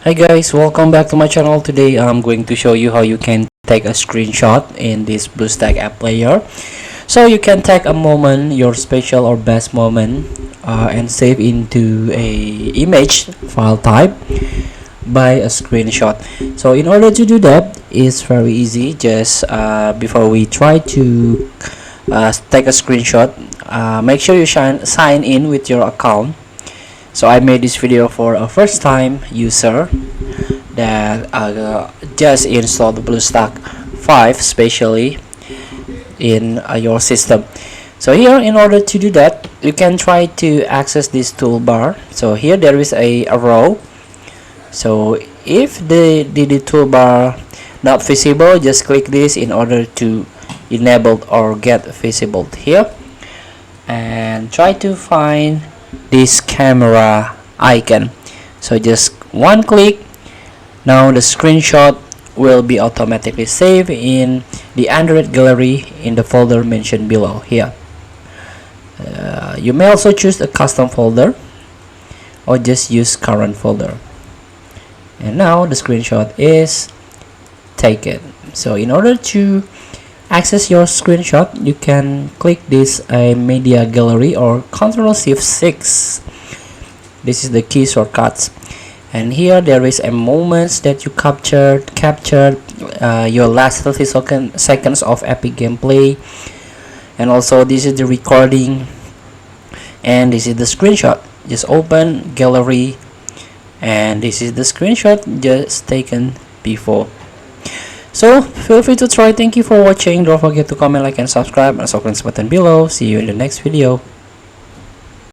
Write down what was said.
Hi guys, welcome back to my channel. Today I'm going to show you how you can take a screenshot in this BlueStack app player. So you can take a moment, your special or best moment, and save into a image file type by a screenshot. So in order to do that, it's very easy. Just before we try to take a screenshot, make sure you sign in with your account. So I made this video for a first time user that just installed the BlueStack 5 specially in your system. So here, in order to do that, you can try to access this toolbar. So here there is a arrow. So if the toolbar not visible, just click this in order to enable or get visible here, and try to find this camera icon. So just one click. Now the screenshot will be automatically saved in the Android gallery in the folder mentioned below here. You may also choose a custom folder or just use current folder. And now the screenshot is taken. So in order to access your screenshot, you can click this media gallery or Ctrl+Shift+6. This is the key shortcuts, and here there is a moments that you captured your last 30 seconds of epic gameplay, and also this is the recording, and this is the screenshot. Just open gallery, and this is the screenshot just taken before. So feel free to try. Thank you for watching. Don't forget to comment, like, and subscribe, and also click the button below. See you in the next video.